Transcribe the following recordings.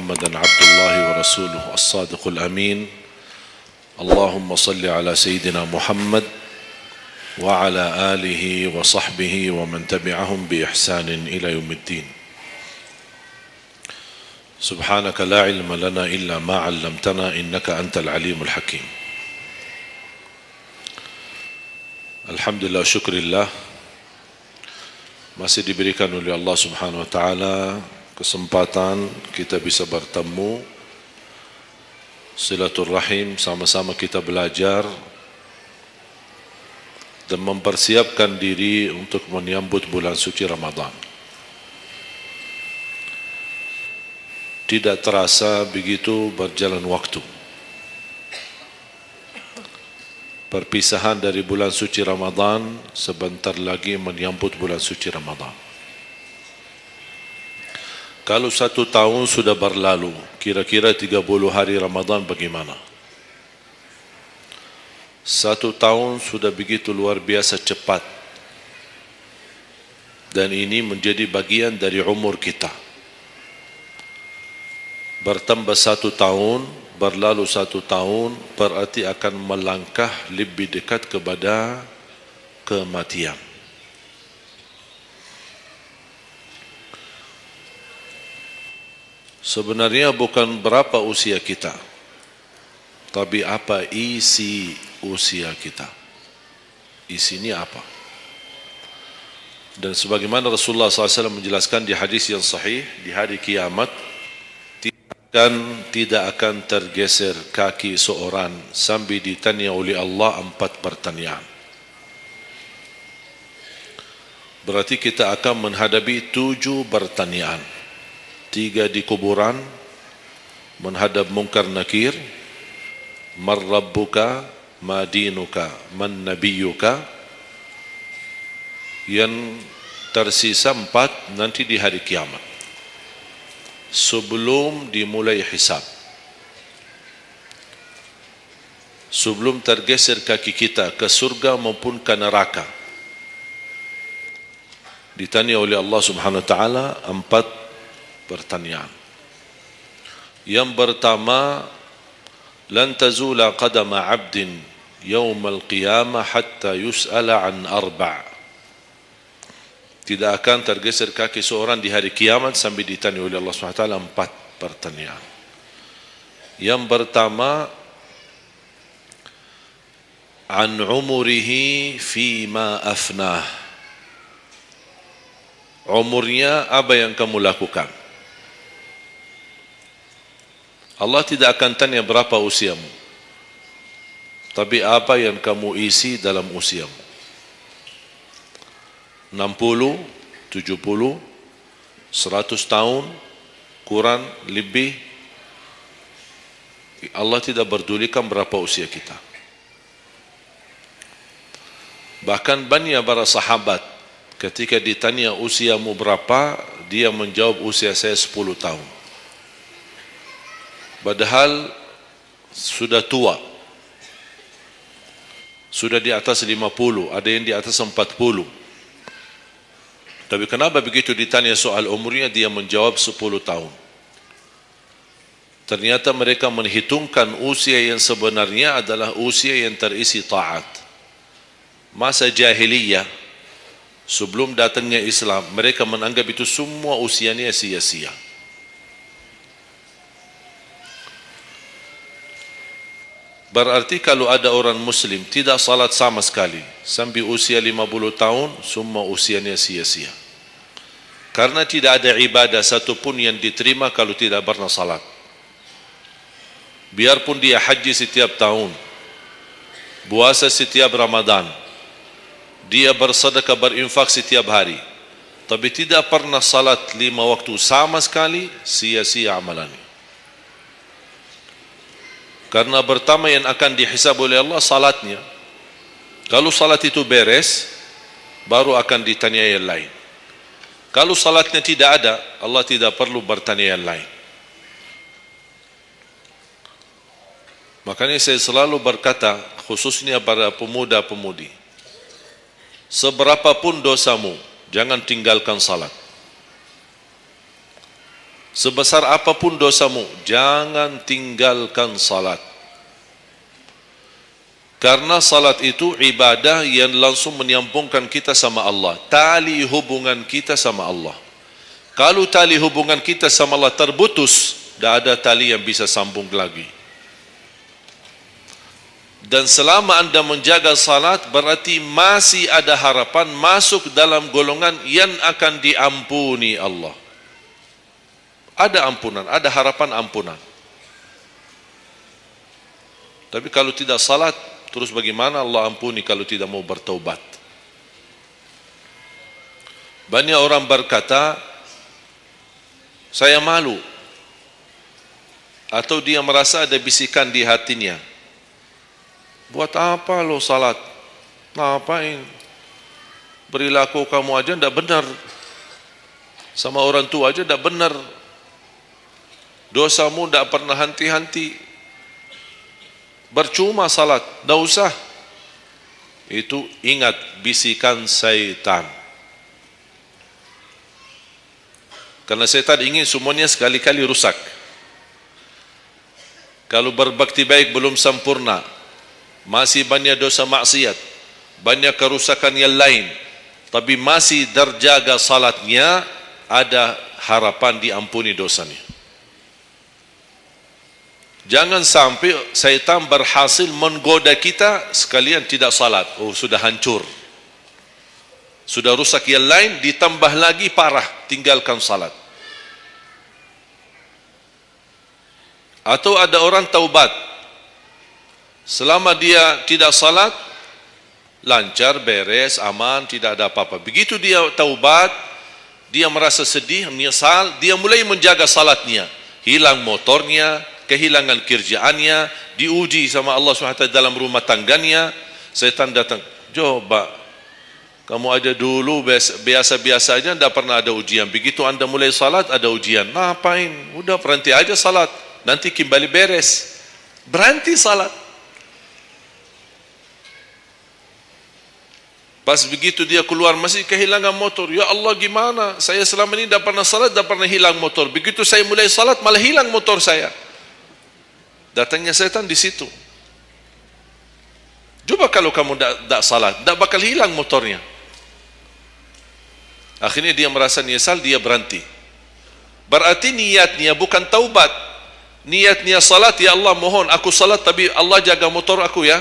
محمدا عبد الله ورسوله الصادق الأمين اللهم صل على سيدنا محمد وعلى آله وصحبه ومن تبعهم بإحسان إلى يوم الدين. سبحانك لا علم لنا إلا ما علمتنا إنك أنت العليم الحكيم. Alhamdulillah, syukurillah, masih diberikan oleh Allah Subhanahu wa taala kesempatan kita bisa bertemu, silaturahim, sama-sama kita belajar dan mempersiapkan diri untuk menyambut bulan suci Ramadan. Tidak terasa begitu berjalan waktu. Perpisahan dari bulan suci Ramadan, sebentar lagi menyambut bulan suci Ramadan. Kalau 1 tahun sudah berlalu, kira-kira 30 hari Ramadan bagaimana? 1 tahun sudah begitu luar biasa cepat. Dan ini menjadi bagian dari umur kita. Bertambah 1 tahun, berlalu 1 tahun, berarti akan melangkah lebih dekat kepada kematian. Sebenarnya bukan berapa usia kita, tapi apa isi usia kita. Isinya apa? Dan sebagaimana Rasulullah SAW menjelaskan di hadis yang sahih, di hari kiamat tidak akan tergeser kaki seorang sambil ditanya oleh Allah 4 pertanyaan. Berarti kita akan menghadapi 7 pertanyaan. 3 di kuburan, menghadap munkar nakir, man rabbuka, ma dinuka, man nabiyuka. Yang tersisa 4 nanti di hari kiamat, sebelum dimulai hisab, sebelum tergeser kaki kita ke surga maupun ke neraka, ditanya oleh Allah Subhanahu wa taala 4 pertanyaan. Yang pertama, lan tazula qadama 'abdin yaumal qiyamah hatta yus'ala an 4. Tidak akan tergeser kaki seorang di hari kiamat sambil ditanya oleh Allah SWT 4 pertanyaan. Yang pertama, an umurihi fima afnah. Umurnya apa yang kamu lakukan? Allah tidak akan tanya berapa usiamu, tapi apa yang kamu isi dalam usiamu. 60, 70, 100 tahun, kurang, lebih. Allah tidak berdulikan berapa usia kita. Bahkan banyak para sahabat ketika ditanya usiamu berapa, dia menjawab usia saya 10 tahun. Padahal sudah tua, sudah di atas 50, ada yang di atas 40. Tapi kenapa begitu ditanya soal umurnya dia menjawab 10 tahun? Ternyata mereka menghitungkan usia yang sebenarnya adalah usia yang terisi taat. Masa jahiliyah, sebelum datangnya Islam, mereka menganggap itu semua usianya sia-sia. Berarti kalau ada orang muslim tidak salat sama sekali sampai usia 50 tahun, semua usianya sia-sia. Karena tidak ada ibadah satupun yang diterima kalau tidak pernah salat. Biarpun dia haji setiap tahun, puasa setiap Ramadan, dia bersedekah berinfak setiap hari, tapi tidak pernah salat 5 waktu sama sekali, sia-sia amalannya. Karena pertama yang akan dihisab oleh Allah salatnya. Kalau salat itu beres, baru akan ditanya yang lain. Kalau salatnya tidak ada, Allah tidak perlu bertanya yang lain. Makanya saya selalu berkata, khususnya pada pemuda-pemudi, seberapapun dosamu, jangan tinggalkan salat. sebesar apapun dosamu, jangan tinggalkan salat. Karena salat itu ibadah yang langsung menyambungkan kita sama Allah, tali hubungan kita sama Allah. Kalau tali hubungan kita sama Allah terputus, tidak ada tali yang bisa sambung lagi. Dan selama anda menjaga salat, berarti masih ada harapan masuk dalam golongan yang akan diampuni Allah. Ada ampunan, ada harapan ampunan. Tapi kalau tidak salat, terus bagaimana Allah ampuni kalau tidak mau bertaubat? Banyak orang berkata, saya malu. Atau dia merasa ada bisikan di hatinya, buat apa lo salat? Ngapain? Perilaku kamu aja tidak benar, sama orang tua aja tidak benar, dosamu tidak pernah henti-henti, percuma salat, tidak usah. Itu ingat bisikan syaitan. Karena syaitan ingin semuanya sekali-kali rusak. Kalau berbakti baik belum sempurna, masih banyak dosa maksiat, banyak kerusakan yang lain, tapi masih terjaga salatnya, ada harapan diampuni dosanya. Jangan sampai syaitan berhasil menggoda kita sekalian tidak salat. Oh, sudah hancur, sudah rusak yang lain, ditambah lagi parah, tinggalkan salat. Atau ada orang taubat, selama dia tidak salat, lancar, beres, aman, tidak ada apa-apa. Begitu dia taubat, dia merasa sedih, menyesal, dia mulai menjaga salatnya. Hilang motornya, kehilangan kerjaannya, diuji sama Allah SWT dalam rumah tangganya. Setan datang, coba kamu aja dulu biasa-biasa aja, tidak pernah ada ujian. Begitu anda mulai salat, ada ujian. Ngapain? Udah berhenti aja salat, nanti kembali beres. Berhenti salat. Pas begitu dia keluar masih kehilangan motor. Ya Allah, gimana? Saya selama ini tidak pernah salat, tidak pernah hilang motor. Begitu saya mulai salat, malah hilang motor saya. Datangnya setan di situ. Coba kalau kamu tidak salat, tidak bakal hilang motornya. Akhirnya dia merasa nyesal, dia berhenti. Berarti niatnya bukan taubat. Niatnya salat, ya Allah mohon aku salat tapi Allah jaga motor aku ya.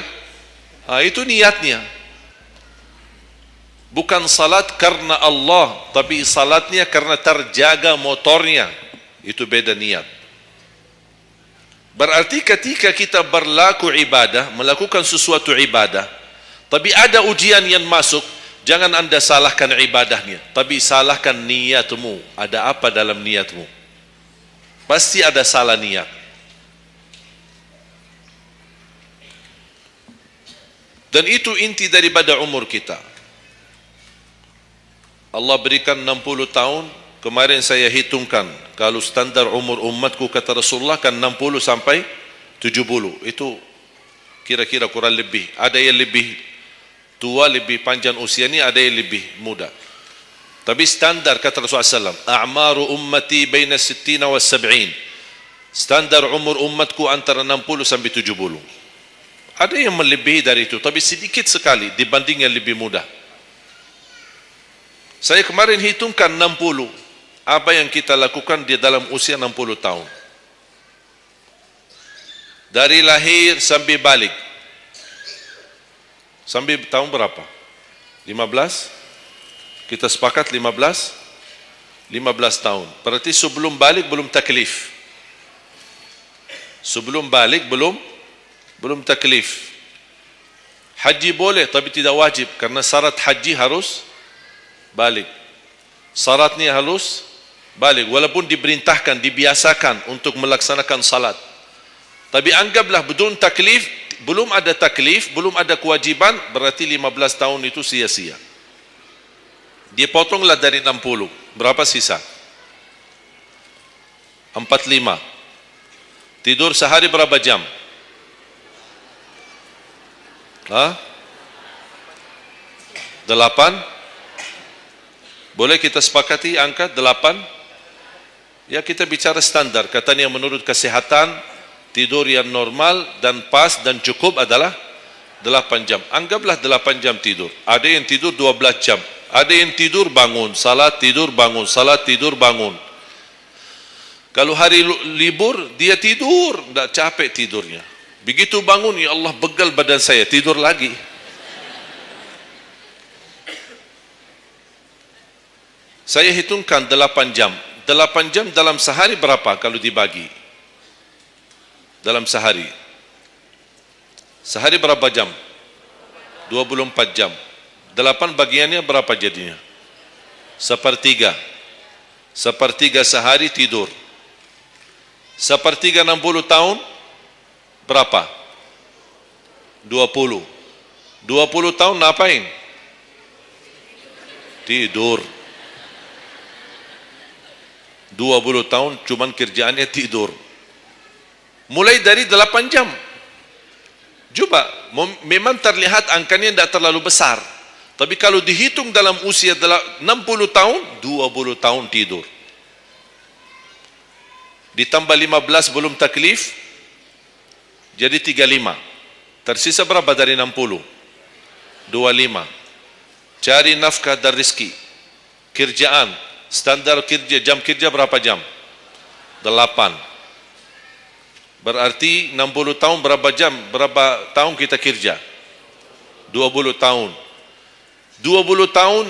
Itu niatnya. Bukan salat karena Allah, tapi salatnya karena terjaga motornya. Itu beda niat. Berarti ketika kita berlaku ibadah, melakukan sesuatu ibadah, tapi ada ujian yang masuk, jangan anda salahkan ibadahnya, tapi salahkan niatmu. Ada apa dalam niatmu? Pasti ada salah niat. Dan itu inti daripada umur kita. Allah berikan 60 tahun. Kemarin saya hitungkan, kalau standar umur umatku kata Rasulullah kan 60 sampai 70. Itu kira-kira kurang lebih. Ada yang lebih tua, lebih panjang usianya, ada yang lebih muda. Tapi standar kata Rasulullah SAW, a'maru ummati baina 60 wa 70. Standar umur umatku antara 60 sampai 70. Ada yang melebihi dari itu, tapi sedikit sekali dibanding yang lebih muda. Saya kemarin hitungkan 60. Apa yang kita lakukan di dalam usia 60 tahun. Dari lahir sampai balik. Sampai tahun berapa? 15? Kita sepakat 15? 15 tahun. Berarti sebelum balik belum taklif. Sebelum balik belum taklif. Haji boleh tapi tidak wajib, karena syarat haji harus balik. Syaratnya harus balik, walaupun diperintahkan, dibiasakan untuk melaksanakan salat. Tapi anggaplah bedun taklif, belum ada taklif, belum ada kewajiban, berarti 15 tahun itu sia-sia. Dia potonglah dari 60. Berapa sisa? 45. Tidur sehari berapa jam? Hah? 8? Boleh kita sepakati angka 8? Ya kita bicara standar. Katanya menurut kesehatan, tidur yang normal dan pas dan cukup adalah 8 jam. Anggaplah 8 jam tidur. Ada yang tidur 12 jam. Ada yang tidur bangun, salat tidur bangun, salat tidur bangun. Kalau hari libur, dia tidur, tidak capek tidurnya. Begitu bangun, ya Allah begal badan saya, tidur lagi. Saya hitungkan 8 jam. 8 jam dalam sehari berapa kalau dibagi? Dalam sehari. Sehari berapa jam? 24 jam. 8 bagiannya berapa jadinya? Sepertiga. Sepertiga sehari tidur. Sepertiga 60 tahun berapa? 20. 20 tahun ngapain? Tidur. 20 tahun cuman kerjaannya tidur. Mulai dari 8 jam. Coba, memang terlihat angkanya tidak terlalu besar. Tapi kalau dihitung dalam usia 60 tahun, 20 tahun tidur. Ditambah 15 belum taklif, jadi 35. Tersisa berapa dari 60? 25. Cari nafkah dan rezeki. Kerjaan, standar kerja, jam kerja berapa jam? 8. Berarti 60 tahun berapa jam? Berapa tahun kita kerja? 20 tahun. 20 tahun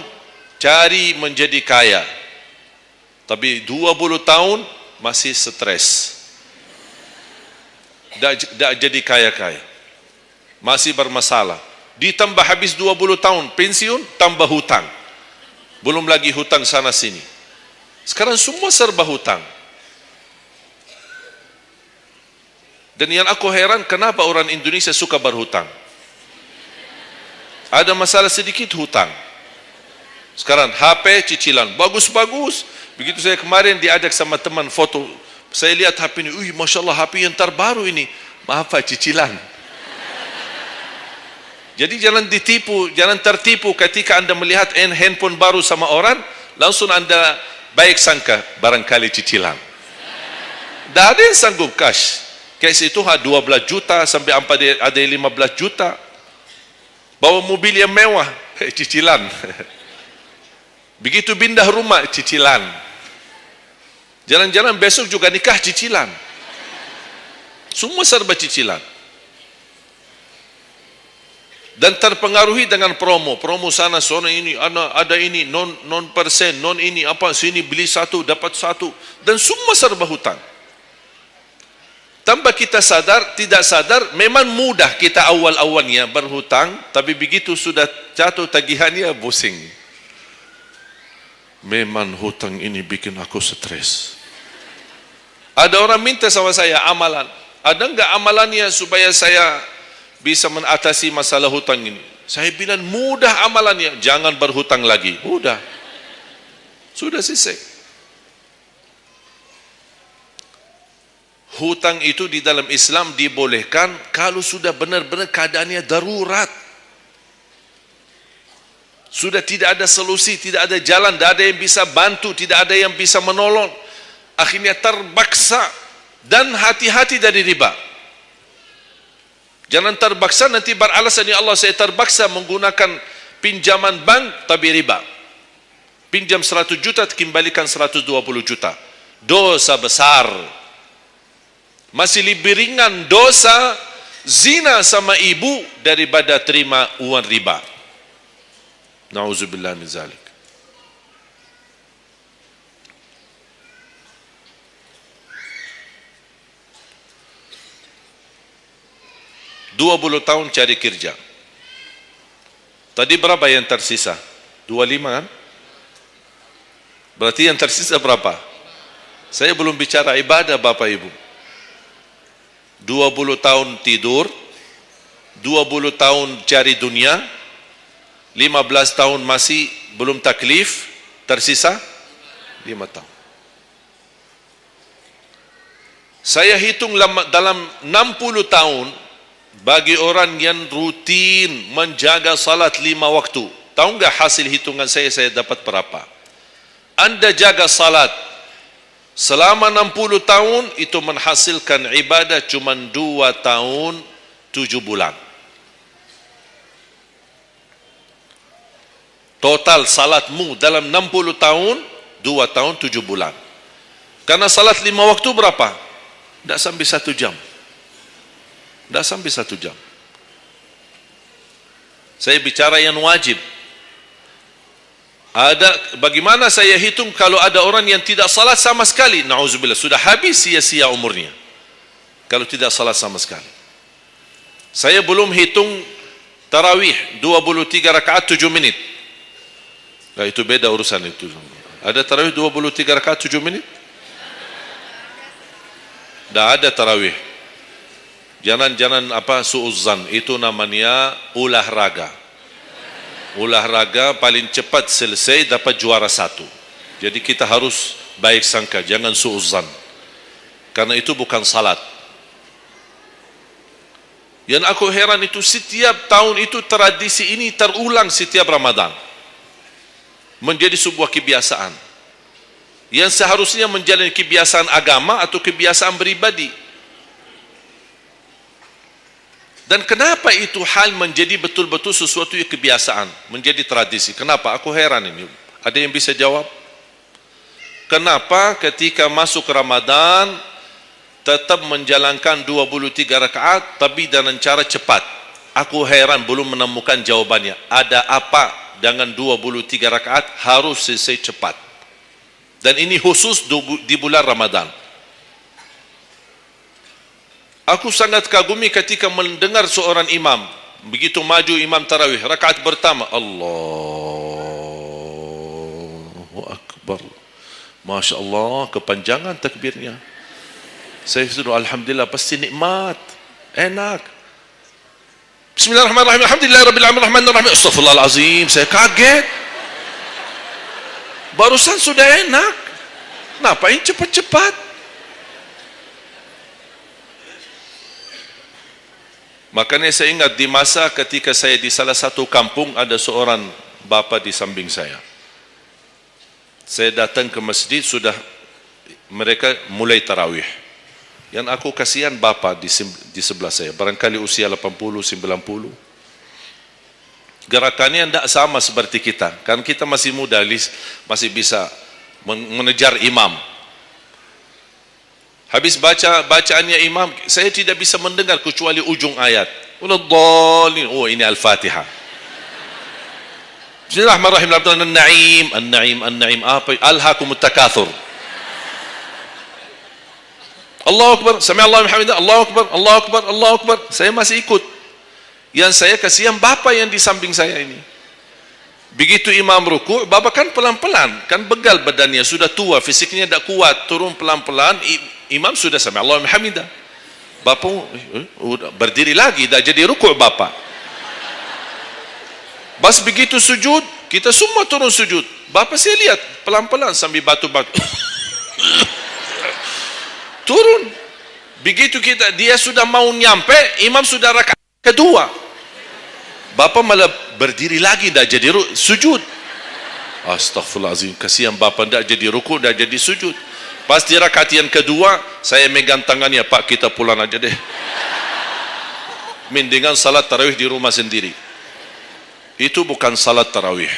cari menjadi kaya. Tapi 20 tahun masih stres. Tak jadi kaya-kaya. Masih bermasalah. Ditambah habis 20 tahun pensiun, tambah hutang. Belum lagi hutang sana sini. Sekarang semua serba hutang. Dan yang aku heran, kenapa orang Indonesia suka berhutang? Ada masalah sedikit hutang. Sekarang HP cicilan bagus-bagus. Begitu saya kemarin diajak sama teman foto, saya lihat HP ini, Masya Allah HP yang terbaru ini. Maaf Pak, cicilan. Jadi jangan ditipu, jangan tertipu ketika anda melihat handphone baru sama orang, langsung anda baik sangka barangkali cicilan. Tak ada yang sanggup cash. Cash itu 12 juta sampai ada 15 juta. Bawa mobil yang mewah, cicilan. Begitu pindah rumah, cicilan. Jalan-jalan besok juga nikah, cicilan. Semua serba cicilan. Dan terpengaruhi dengan promo. Promo sana, sana ini, ada ini, non persen, non ini, apa, sini beli satu, dapat satu. Dan semua serba hutang. Tanpa kita sadar, tidak sadar, memang mudah kita awal-awalnya berhutang, tapi begitu sudah jatuh tagihannya, pusing. Memang hutang ini bikin aku stres. Ada orang minta sama saya amalan. Ada enggak amalannya supaya saya bisa mengatasi masalah hutang ini? Saya bilang mudah amalannya, jangan berhutang lagi. Mudah. Sudah selesai. Hutang itu di dalam Islam dibolehkan kalau sudah benar-benar keadaannya darurat. Sudah tidak ada solusi, tidak ada jalan, tidak ada yang bisa bantu, tidak ada yang bisa menolong. Akhirnya terpaksa, dan hati-hati dari riba. Jangan terpaksa nanti beralasan, ya Allah saya terpaksa menggunakan pinjaman bank tapi riba. Pinjam 100 juta kembalikan 120 juta. Dosa besar. Masih lebih ringan dosa zina sama ibu daripada terima uang riba. Na'udzubillah min zalik. Dua 20 tahun cari kerja. Tadi berapa yang tersisa? 25 kan? Berarti yang tersisa berapa? Saya belum bicara ibadah Bapak Ibu. 20 tahun tidur, 20 tahun cari dunia, 15 tahun masih belum taklif, tersisa 5 tahun. Saya hitung dalam 60 tahun, bagi orang yang rutin menjaga salat 5 waktu, tahu enggak hasil hitungan saya dapat berapa? Anda jaga salat Selama 60 tahun itu menghasilkan ibadah cuma 2 tahun 7 bulan. Total salatmu dalam 60 tahun 2 tahun 7 bulan. Karena salat 5 waktu berapa? Tidak sampai 1 jam. Tidak sampai 1 jam. Saya bicara yang wajib. Bagaimana saya hitung kalau ada orang yang tidak salat sama sekali? Na'udzubillah, sudah habis sia-sia umurnya kalau tidak salat sama sekali. Saya belum hitung tarawih 23 rakaat 7 menit. Nah, itu beda urusan itu. Ada tarawih 23 rakaat 7 menit? Tidak ada tarawih. Jangan suuzan, itu namanya olahraga. Olahraga paling cepat selesai dapat juara 1. Jadi kita harus baik sangka, jangan suuzan. Karena itu bukan salat. Yang aku heran itu setiap tahun itu tradisi ini terulang setiap Ramadan. Menjadi sebuah kebiasaan. Yang seharusnya menjalani kebiasaan agama atau kebiasaan beribadi. Dan kenapa itu hal menjadi betul-betul sesuatu yang kebiasaan, menjadi tradisi? Kenapa? Aku heran ini. Ada yang bisa jawab? Kenapa ketika masuk Ramadan tetap menjalankan 23 rakaat tapi dengan cara cepat? Aku heran belum menemukan jawabannya. Ada apa dengan 23 rakaat harus selesai cepat? Dan ini khusus di bulan Ramadan. Aku sangat kagumi ketika mendengar seorang imam begitu maju imam tarawih rakaat pertama, Allahu Akbar, Masya Allah, kepanjangan takbirnya. Saya sudah alhamdulillah, pasti nikmat, enak. Bismillahirrahmanirrahim, alhamdulillahirabbil alamin, astaghfirullahalazim. Saya kaget, barusan sudah enak, ngapain cepat-cepat? Makanya saya ingat di masa ketika saya di salah satu kampung, ada seorang bapa di samping saya. Saya datang ke masjid, sudah mereka mulai tarawih. Yang aku kasihan bapa di sebelah saya, barangkali usia 80, 90. Gerakannya tidak sama seperti kita. Kan kita masih muda, masih bisa mengejar imam. Habis bacaannya imam, saya tidak bisa mendengar kecuali ujung ayat. Oh, ini Al-Fatihah. Bismillahirrahmanirrahim. An-Na'im. Apa? Alhaakumut takatsur. Allahu Akbar. Sami'allahu liman hamidah. Allahu Akbar. Saya masih ikut. Yang saya kasihan bapa yang di samping saya ini. Begitu imam ruku', bapa kan pelan-pelan, kan begal badannya, sudah tua, fisiknya tidak kuat, turun pelan-pelan. Imam sudah sami'allahu liman hamidah. Bapa berdiri lagi, dah jadi rukuk bapa. Bas begitu sujud, kita semua turun sujud. Bapa saya lihat pelan-pelan sambil batu-batu. Turun. Begitu dia sudah mau nyampe, imam sudah rakaat kedua. Bapa malah berdiri lagi, dah jadi sujud. Astaghfirullahalazim, kasihan bapa, dah jadi rukuk, dah jadi sujud. Pas di rakaat yang kedua, saya megang tangannya, Pak, kita pulang aja deh. Mendingan salat tarawih di rumah sendiri. Itu bukan salat tarawih.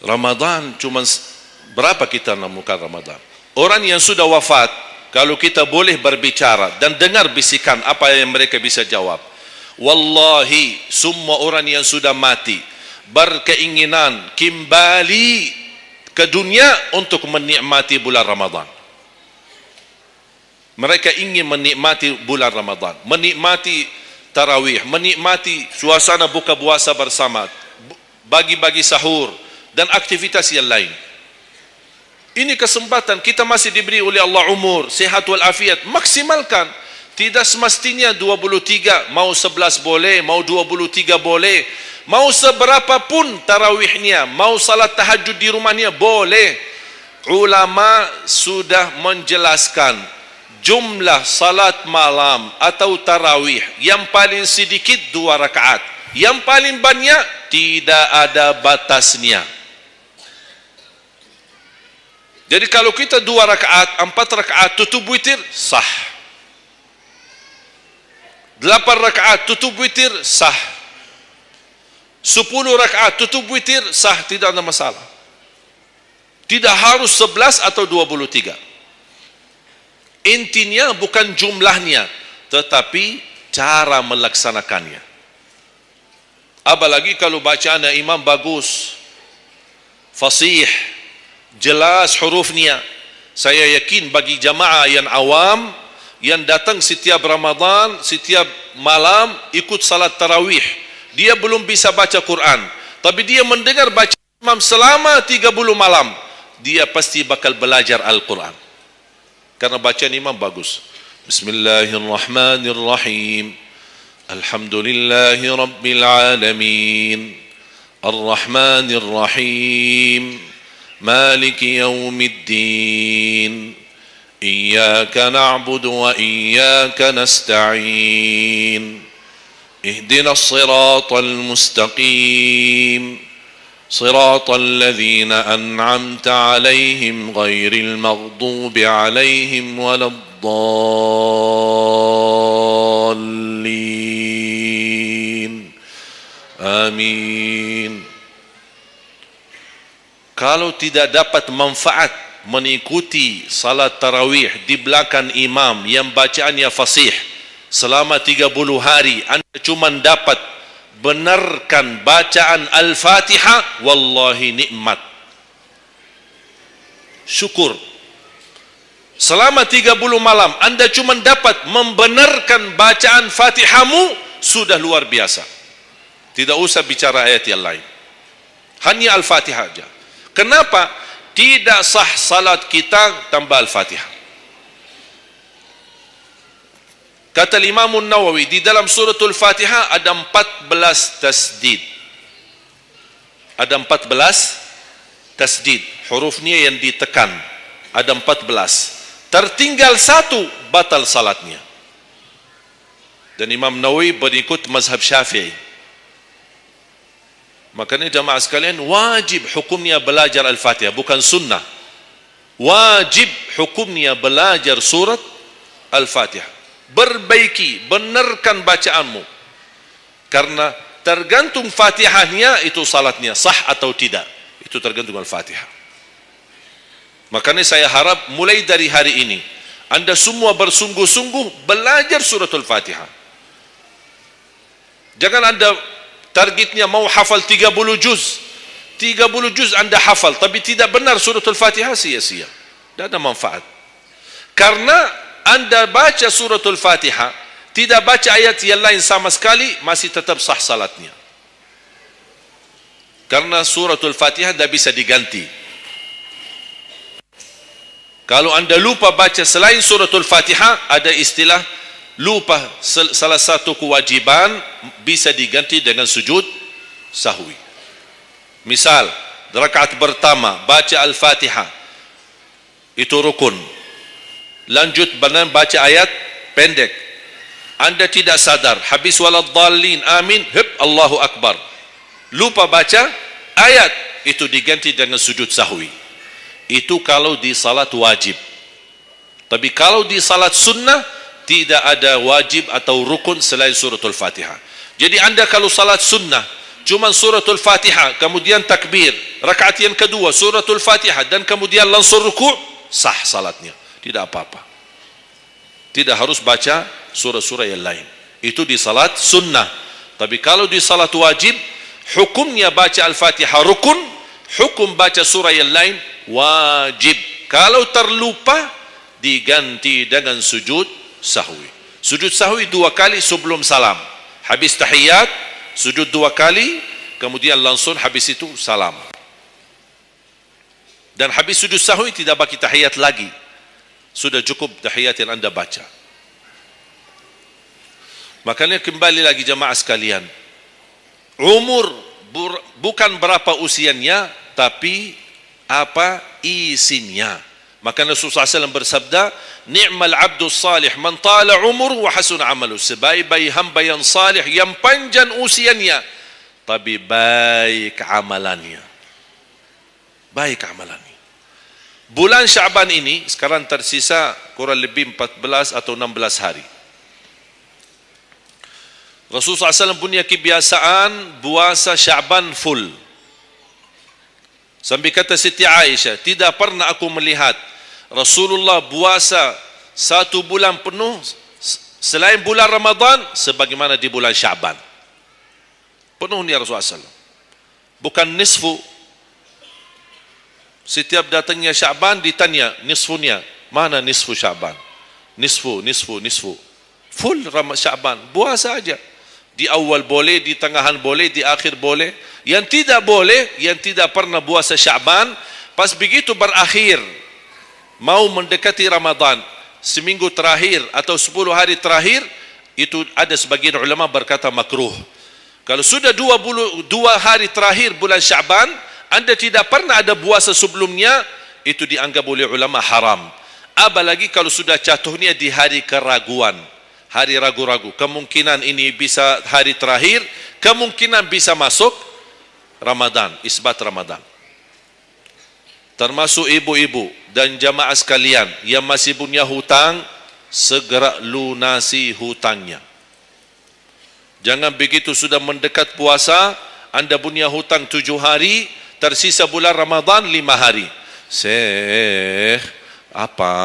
Ramadan cuma berapa kita menemukan Ramadan? Orang yang sudah wafat, kalau kita boleh berbicara dan dengar bisikan apa yang mereka bisa jawab. Wallahi, semua orang yang sudah mati berkeinginan kembali ke dunia untuk menikmati bulan Ramadan. Mereka ingin menikmati bulan Ramadan, menikmati tarawih, menikmati suasana buka puasa bersama, bagi-bagi sahur dan aktivitas yang lain. Ini kesempatan, kita masih diberi oleh Allah umur, sehat walafiat, maksimalkan. Tidak semestinya 23, mau 11 boleh, mau 23 boleh, mau seberapa pun tarawihnya, mau salat tahajud di rumahnya boleh. Ulama sudah menjelaskan jumlah salat malam atau tarawih yang paling sedikit 2 rakaat, yang paling banyak tidak ada batasnya. Jadi kalau kita 2 rakaat, 4 rakaat tutup witir, sah. 8 rakaat tutup witir, sah. 10 rakaat tutup witir, sah, tidak ada masalah. Tidak harus 11 atau 23. Intinya bukan jumlahnya, tetapi cara melaksanakannya. Apalagi kalau bacaan imam bagus, fasih, jelas hurufnya. Saya yakin bagi jamaah yang awam, yang datang setiap Ramadan, setiap malam ikut salat tarawih, dia belum bisa baca Quran, tapi dia mendengar baca imam selama 30 malam, dia pasti bakal belajar Al-Quran karena bacaan imam bagus. Bismillahirrahmanirrahim. Alhamdulillahi Rabbil Alamin. Ar-Rahmanir-Rahim. Maliki Yawmiddin. Iyyaka na'budu wa iyyaka nasta'in. Ihdinas siratal mustaqim. Siratal ladzina an'amta 'alaihim ghairil maghdubi 'alaihim waladdallin. Amin. Kalau tidak dapat manfaat mengikuti salat tarawih di belakang imam yang bacaannya fasih selama 30 hari, anda cuma dapat benarkan bacaan Al-Fatihah, wallahi nikmat, syukur. Selama 30 malam anda cuma dapat membenarkan bacaan Fatihahmu, sudah luar biasa. Tidak usah bicara ayat yang lain, hanya Al-Fatihah saja. Kenapa? Tidak sah salat kita tanpa Al-Fatihah. Kata Imam Nawawi, di dalam suratul Fatihah ada 14 tasdid. Ada 14 tasdid, hurufnya yang ditekan. Ada 14. Tertinggal 1, batal salatnya. Dan Imam Nawawi berikut mazhab Syafi'i. Makanya jamaah sekalian, wajib hukumnya belajar Al-Fatihah, bukan sunnah. Wajib hukumnya belajar surat Al-Fatihah. Perbaiki, benarkan bacaanmu. Karena tergantung Fatihahnya itu salatnya sah atau tidak. Itu tergantung Al-Fatihah. Makanya saya harap mulai dari hari ini anda semua bersungguh-sungguh belajar suratul Fatihah. Jangan anda targetnya mau hafal 30 juz. 30 juz anda hafal tapi tidak benar suratul Fatihah, sia-sia. Tidak ada manfaat. Karena anda baca suratul Fatihah, tidak baca ayat yang lain sama sekali, masih tetap sah salatnya. Karena suratul Fatihah tidak bisa diganti. Kalau anda lupa baca selain suratul Fatihah, ada istilah lupa salah satu kewajiban bisa diganti dengan sujud sahwi. Misal, rakaat pertama baca Al-Fatihah, itu rukun. Lanjut baca ayat pendek. Anda tidak sadar, habis waladdallin, amin, Allahu Akbar. Lupa baca ayat, itu diganti dengan sujud sahwi. Itu kalau di salat wajib. Tapi kalau di salat sunnah, tidak ada wajib atau rukun selain suratul Fatihah. Jadi anda kalau salat sunnah cuma suratul Fatihah, kemudian takbir, rakaat yang kedua suratul Fatihah, dan kemudian langsung ruku', sah salatnya, tidak apa-apa. Tidak harus baca surah-surah yang lain. Itu di salat sunnah. Tapi kalau di salat wajib, hukumnya baca Al-Fatihah rukun, hukum baca surah yang lain wajib. Kalau terlupa, diganti dengan sujud sahwi. Sujud sahwi 2 kali sebelum salam. Habis tahiyat, sujud 2 kali, kemudian langsung habis itu salam. Dan habis sujud sahwi tidak bagi tahiyat lagi. Sudah cukup tahiyat yang anda baca. Makanya kembali lagi jamaah sekalian, umur bukan berapa usianya, tapi apa isinya. Maka Rasulullah SAW bersabda, ni'mal abdus salih man tala umur wa hasun amalu. Sebaik-baik hamba yang salih, yang panjang usianya, tapi baik amalannya. Baik amalannya. Bulan Syaban ini sekarang tersisa kurang lebih 14 atau 16 hari. Rasulullah SAW punya kebiasaan puasa Syaban full. Sampai kata Siti Aisyah, tidak pernah aku melihat Rasulullah puasa 1 bulan penuh selain bulan Ramadan sebagaimana di bulan Syaban. Penuh ni Rasulullah SAW. Bukan nisfu. Setiap datangnya Syaban ditanya nisfunya, mana nisfu Syaban? Nisfu. Full Syaban, puasa saja. Di awal boleh, di tengahan boleh, di akhir boleh. Yang tidak boleh, yang tidak pernah puasa Syaban, pas begitu berakhir, mau mendekati Ramadan, seminggu terakhir atau 10 hari terakhir, itu ada sebagian ulama berkata makruh. Kalau sudah 2 hari terakhir bulan Syaban, Anda tidak pernah ada puasa sebelumnya, itu dianggap oleh ulama haram. Apalagi kalau sudah jatuhnya di hari keraguan, hari ragu-ragu, kemungkinan ini bisa hari terakhir, kemungkinan bisa masuk Ramadan, isbat Ramadan. Termasuk ibu-ibu dan jamaah sekalian yang masih punya hutang, segera lunasi hutangnya. Jangan begitu sudah mendekat puasa, Anda punya hutang 7 hari, tersisa bulan Ramadan 5 hari. Syekh, apa?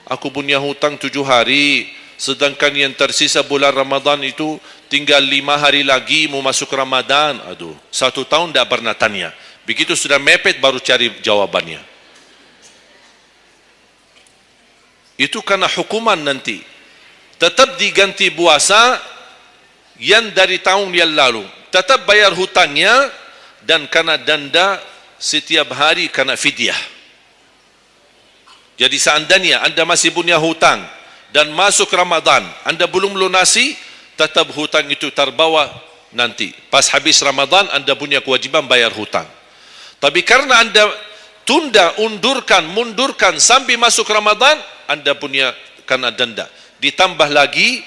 Aku punya hutang 7 hari, sedangkan yang tersisa bulan Ramadan itu tinggal 5 hari lagi mau masuk Ramadan. Aduh, 1 tahun tidak pernah tanya. Begitu sudah mepet baru cari jawabannya. Itu karena hukuman nanti. Tetap diganti puasa yang dari tahun yang lalu. Tetap bayar hutangnya dan kena denda setiap hari kena fidyah. Jadi seandainya Anda masih punya hutang dan masuk Ramadan, Anda belum lunasi, tetap hutang itu terbawa nanti. Pas habis Ramadan, Anda punya kewajiban bayar hutang. Tapi karena Anda mundurkan sampai masuk Ramadan, Anda punya kena denda. Ditambah lagi,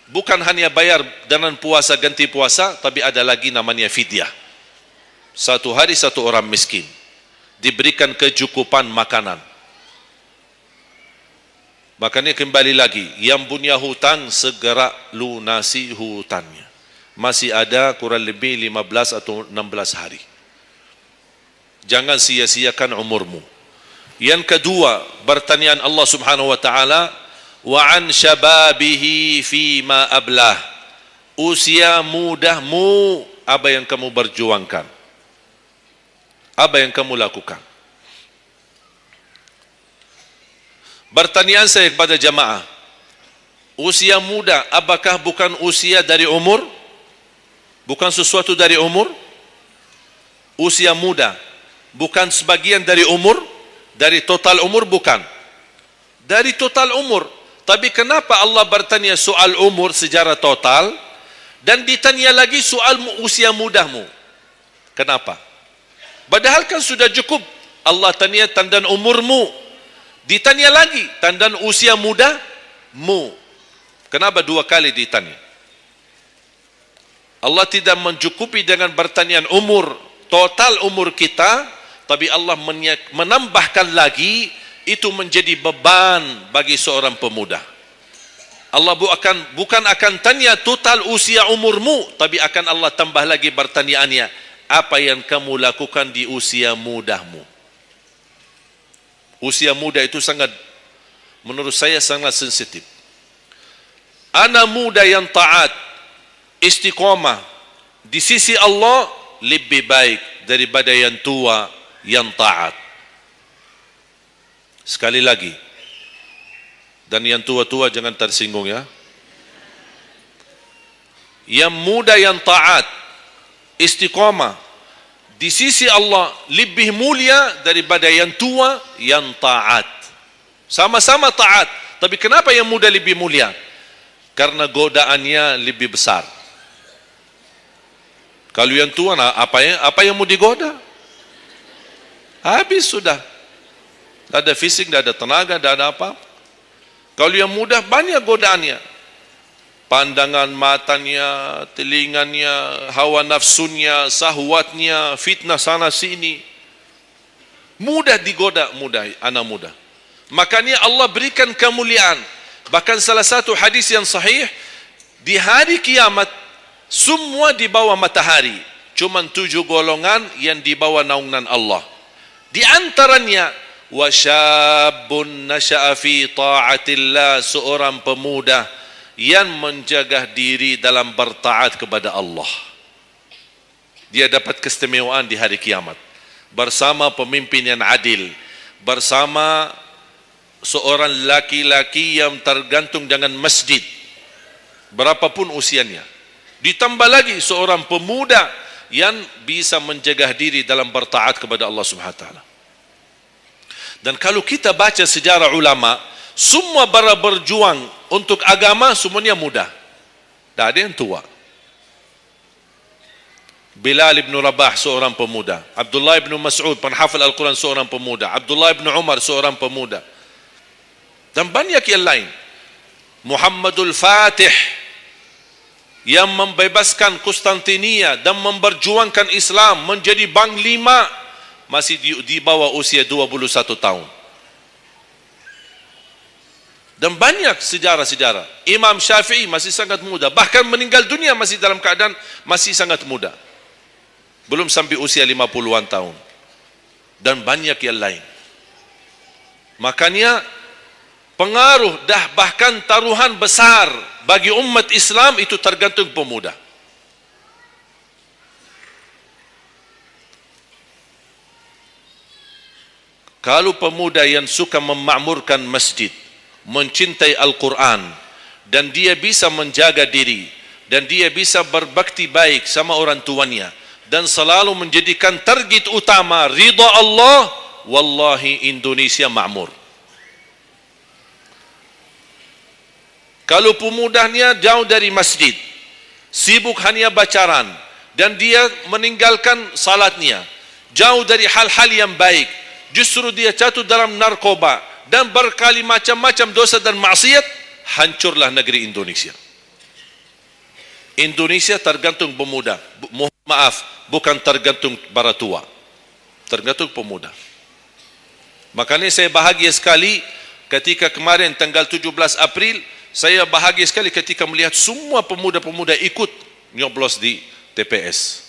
bukan hanya bayar dengan puasa ganti puasa, tapi ada lagi namanya fidyah. 1 hari 1 orang miskin diberikan kecukupan makanan. Makanya kembali lagi, yang punya hutang segera lunasi hutangnya. Masih ada kurang lebih 15 atau 16 hari. Jangan sia-siakan umurmu. Yang kedua, pertanyaan Allah Subhanahu wa taala, wa an syababihi fima ablah. Usia mudahmu, apa yang kamu berjuangkan? Apa yang kamu lakukan? Pertanyaan saya kepada jamaah, usia muda apakah bukan usia dari umur? Bukan sesuatu dari umur? Usia muda bukan sebagian dari umur? Dari total umur? Bukan. Dari total umur. Tapi kenapa Allah bertanya soal umur secara total dan ditanya lagi soal usia mudahmu? Kenapa? Padahal kan sudah cukup Allah tanya tanda umurmu, ditanya lagi tanda usia mudamu. Kenapa 2 kali ditanya? Allah tidak mencukupi dengan pertanyaan umur, total umur kita, tapi Allah menambahkan lagi, itu menjadi beban bagi seorang pemuda. Allah bukan akan tanya total usia umurmu, tapi akan Allah tambah lagi pertanyaannya, apa yang kamu lakukan di usia mudahmu? Usia muda itu sangat, menurut saya sangat sensitif. Anak muda yang taat, istiqamah di sisi Allah lebih baik daripada yang tua yang taat. Sekali lagi, dan yang tua-tua jangan tersinggung ya. Yang muda yang taat, istiqamah di sisi Allah lebih mulia daripada yang tua yang taat. Sama-sama taat, tapi kenapa yang muda lebih mulia? Karena godaannya lebih besar. Kalau yang tua, nah, apa yang mau digoda? Habis sudah. Tidak ada fisik, tidak ada tenaga, tidak ada apa. Kalau yang muda banyak godaannya. Pandangan matanya, telinganya, hawa nafsunya, sahwatnya, fitnah sana sini. Mudah digoda anak muda. Makanya Allah berikan kemuliaan. Bahkan salah satu hadis yang sahih, di hari kiamat semua di bawah matahari, cuma 7 golongan yang di bawah naungan Allah. Di antaranya wasyabun nasya'a fi ta'atillah, seorang pemuda yang menjaga diri dalam bertaat kepada Allah. Dia dapat keistimewaan di hari kiamat bersama pemimpin yang adil, bersama seorang laki-laki yang tergantung dengan masjid berapapun usianya. Ditambah lagi seorang pemuda yang bisa menjaga diri dalam bertaat kepada Allah Subhanahu wa taala. Dan kalau kita baca sejarah ulama, semua berjuang untuk agama semuanya muda. Tak ada yang tua. Bilal ibn Rabah seorang pemuda, Abdullah ibn Mas'ud penghafal Al-Quran seorang pemuda, Abdullah ibn Umar seorang pemuda, dan banyak yang lain. Muhammadul Fatih yang membebaskan Konstantinia dan memperjuangkan Islam menjadi panglima, masih di bawah usia 21 tahun. Dan banyak sejarah-sejarah. Imam Syafi'i masih sangat muda, bahkan meninggal dunia masih dalam keadaan masih sangat muda, belum sampai usia 50-an tahun. Dan banyak yang lain. Makanya pengaruh bahkan taruhan besar bagi umat Islam itu tergantung pemuda. Kalau pemuda yang suka memakmurkan masjid, mencintai Al-Quran, dan dia bisa menjaga diri, dan dia bisa berbakti baik sama orang tuanya, dan selalu menjadikan target utama ridha Allah, wallahi Indonesia makmur. Kalau pemudanya jauh dari masjid, sibuk hanya bacaran, dan dia meninggalkan salatnya, jauh dari hal-hal yang baik, justru dia jatuh dalam narkoba dan berkali macam-macam dosa dan maksiat, hancurlah negeri Indonesia. Indonesia tergantung pemuda. Maaf, bukan tergantung para tua, tergantung pemuda. Makanya saya bahagia sekali ketika kemarin tanggal 17 April, saya bahagia sekali ketika melihat semua pemuda-pemuda ikut nyoblos di TPS.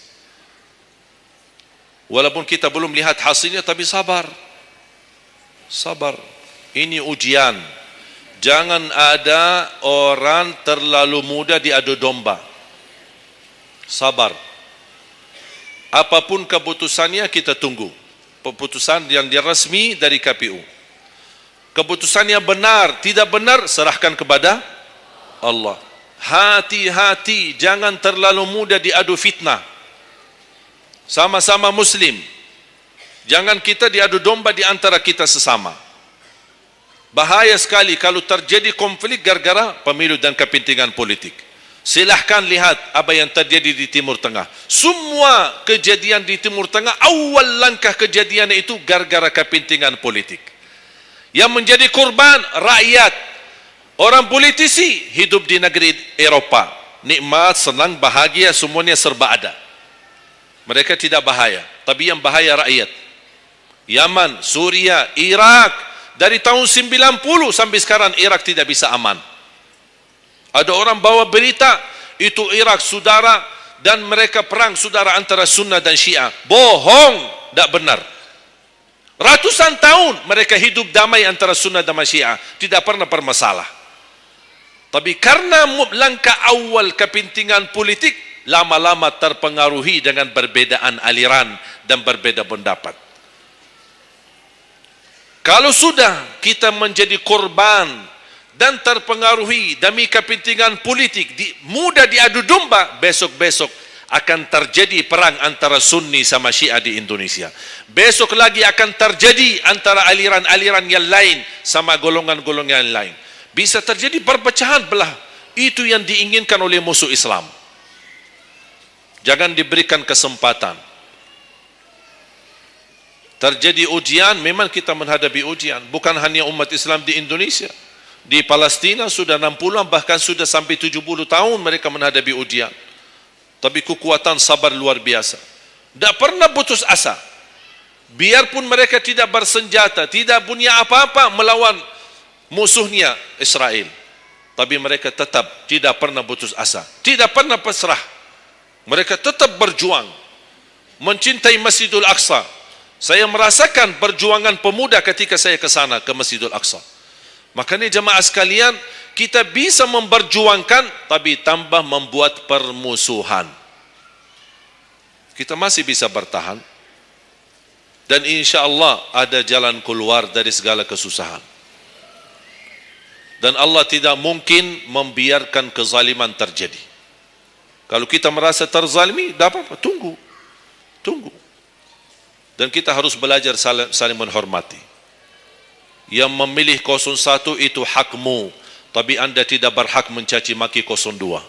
Walaupun kita belum lihat hasilnya, tapi sabar. Sabar. Ini ujian. Jangan ada orang terlalu muda diadu domba. Sabar. Apapun keputusannya kita tunggu. Keputusan yang resmi dari KPU. Keputusan yang benar, tidak benar, serahkan kepada Allah. Hati-hati, jangan terlalu muda diadu fitnah. Sama-sama Muslim. Jangan kita diadu domba di antara kita sesama. Bahaya sekali kalau terjadi konflik gara-gara pemilu dan kepentingan politik. Silahkan lihat apa yang terjadi di Timur Tengah. Semua kejadian di Timur Tengah, awal langkah kejadian itu gara-gara kepentingan politik. Yang menjadi korban rakyat. Orang politisi hidup di negeri Eropa, nikmat, senang, bahagia, semuanya serba ada. Mereka tidak bahaya, tapi yang bahaya rakyat. Yaman, Suria, Irak, dari tahun 90 sampai sekarang Irak tidak bisa aman. Ada orang bawa berita itu Irak saudara dan mereka perang saudara antara Sunnah dan Syiah. Bohong, tidak benar. Ratusan tahun mereka hidup damai antara Sunnah dan Syiah, tidak pernah bermasalah. Tapi karena langkah awal kepentingan politik, lama-lama terpengaruhi dengan perbedaan aliran dan berbeda pendapat. Kalau sudah kita menjadi korban dan terpengaruhi demi kepentingan politik, mudah diadu domba, besok-besok akan terjadi perang antara Sunni sama Syiah di Indonesia. Besok lagi akan terjadi antara aliran-aliran yang lain sama golongan-golongan yang lain. Bisa terjadi perpecahan belah. Itu yang diinginkan oleh musuh Islam. Jangan diberikan kesempatan. Terjadi ujian, memang kita menghadapi ujian. Bukan hanya umat Islam di Indonesia. Di Palestina sudah 60, bahkan sudah sampai 70 tahun mereka menghadapi ujian. Tapi kekuatan sabar luar biasa. Tidak pernah putus asa. Biarpun mereka tidak bersenjata, tidak punya apa-apa melawan musuhnya Israel, tapi mereka tetap tidak pernah putus asa, tidak pernah pasrah. Mereka tetap berjuang, mencintai Masjidul Aqsa. Saya merasakan perjuangan pemuda ketika saya ke sana, ke Masjidul Aqsa. Makanya jemaah sekalian, kita bisa memperjuangkan, tapi tambah membuat permusuhan. Kita masih bisa bertahan. Dan insya Allah ada jalan keluar dari segala kesusahan. Dan Allah tidak mungkin membiarkan kezaliman terjadi. Kalau kita merasa terzalimi, tidak apa-apa, tunggu. Dan kita harus belajar saling menghormati. Yang memilih 01 itu hakmu, tapi anda tidak berhak mencaci maki 02.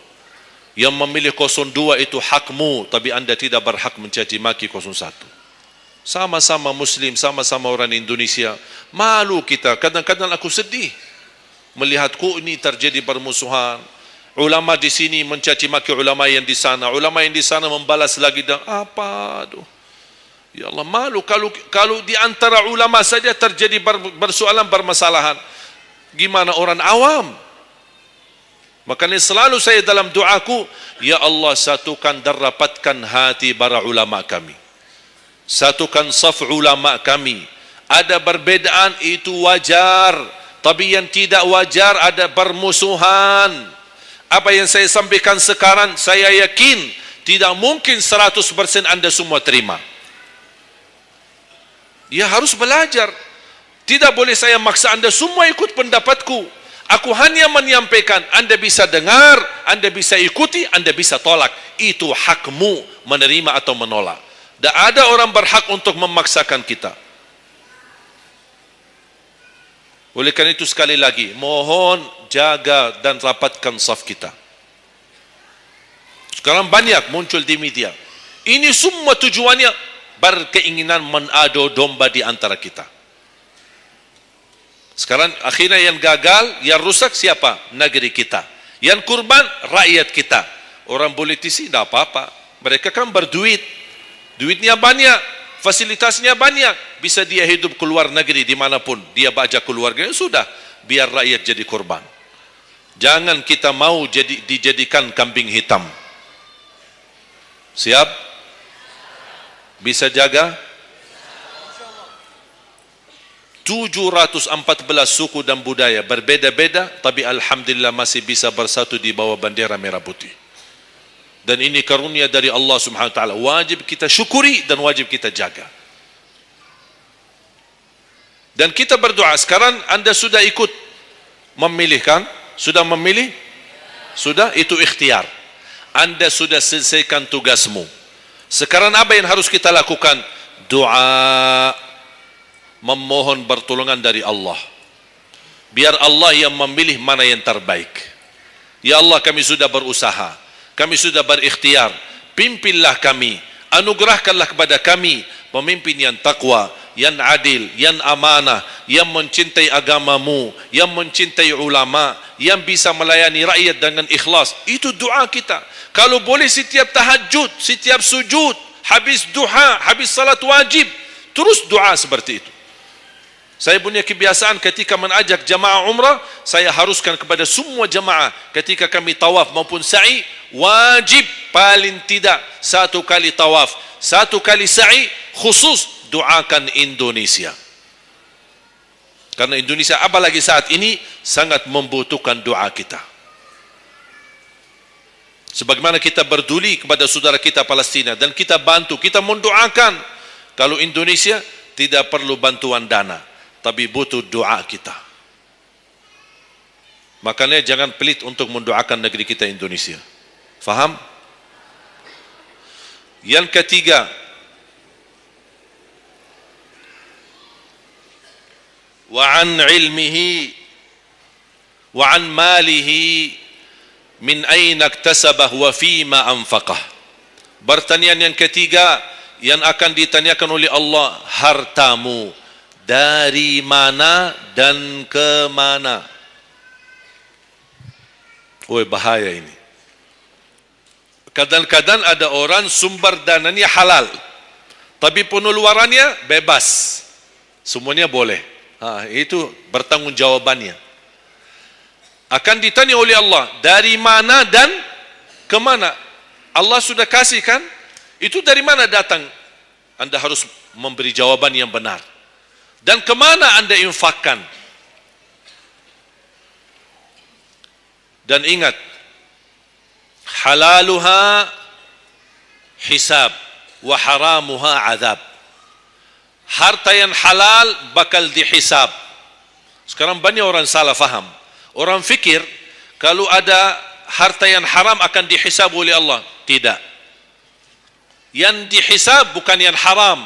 Yang memilih 02 itu hakmu, tapi anda tidak berhak mencaci maki 01. Sama-sama Muslim, sama-sama orang Indonesia. Malu kita, kadang-kadang aku sedih melihatku ini terjadi permusuhan. Ulama di sini mencaci maki ulama yang di sana, ulama yang di sana membalas lagi dan apa aduh. Ya Allah, malu kalau di antara ulama saja terjadi persoalan permasalahan. Gimana orang awam? Makanya selalu saya dalam doaku, ya Allah satukan dan rapatkan hati para ulama kami. Satukan saf ulama kami. Ada perbedaan itu wajar, tapi yang tidak wajar ada permusuhan. Apa yang saya sampaikan sekarang, saya yakin tidak mungkin 100% anda semua terima. Ya harus belajar. Tidak boleh saya maksa anda semua ikut pendapatku. Aku hanya menyampaikan, anda bisa dengar, anda bisa ikuti, anda bisa tolak. Itu hakmu menerima atau menolak. Tak ada orang berhak untuk memaksakan kita. Oleh karena itu sekali lagi, mohon jaga dan rapatkan saf kita. Sekarang banyak muncul di media. Ini semua tujuannya berkeinginan menadu domba di antara kita. Sekarang akhirnya yang gagal, yang rusak siapa? Negeri kita. Yang kurban, rakyat kita. Orang politisi tidak apa-apa. Mereka kan berduit. Duitnya banyak, fasilitasnya banyak, bisa dia hidup keluar negeri dimanapun, dia baca keluarganya, sudah, biar rakyat jadi korban. Jangan kita mau dijadikan kambing hitam. Siap? Bisa jaga? 714 suku dan budaya berbeda-beda, tapi alhamdulillah masih bisa bersatu di bawah bendera merah putih. Dan ini karunia dari Allah Subhanahu wa taala. Wajib kita syukuri dan wajib kita jaga. Dan kita berdoa. Sekarang anda sudah ikut memilih kan? Sudah memilih? Sudah, itu ikhtiar. Anda sudah selesaikan tugasmu. Sekarang apa yang harus kita lakukan? Doa, memohon pertolongan dari Allah. Biar Allah yang memilih mana yang terbaik. Ya Allah, kami sudah berusaha. Kami sudah berikhtiar, pimpinlah kami, anugerahkanlah kepada kami pemimpin yang takwa, yang adil, yang amanah, yang mencintai agamamu, yang mencintai ulama, yang bisa melayani rakyat dengan ikhlas. Itu doa kita. Kalau boleh setiap tahajud, setiap sujud, habis duha, habis salat wajib, terus doa seperti itu. Saya punya kebiasaan ketika mengajak jamaah umrah, saya haruskan kepada semua jamaah ketika kami tawaf maupun sa'i, wajib paling tidak 1 kali tawaf, 1 kali sa'i, khusus doakan Indonesia. Karena Indonesia apalagi saat ini sangat membutuhkan doa kita. Sebagaimana kita berduli kepada saudara kita Palestina dan kita bantu, kita mendoakan. Kalau Indonesia tidak perlu bantuan dana, tapi butuh doa kita. Makanya jangan pelit untuk mendoakan negeri kita Indonesia. Faham? Yang ketiga, wa an ilmihi wa an malihi min aina iktasabah wa fima anfaqah. Pertanyaan yang ketiga yang akan ditanyakan oleh Allah, hartamu dari mana dan ke mana? Woi, bahaya ini. Kadang-kadang ada orang sumber dananya halal, Tapi pengeluarannya bebas. Semuanya boleh. Itu bertanggungjawabannya. Akan ditanya oleh Allah, dari mana dan ke mana? Allah sudah kasihkan, itu dari mana datang? Anda harus memberi jawaban yang benar. Dan ke mana Anda infakkan? Dan ingat, halaluha hisab wa haramuha azab. Harta yang halal bakal dihisab. Sekarang banyak orang salah faham. Orang fikir kalau ada harta yang haram akan dihisab oleh Allah. Tidak. Yang dihisab bukan yang haram,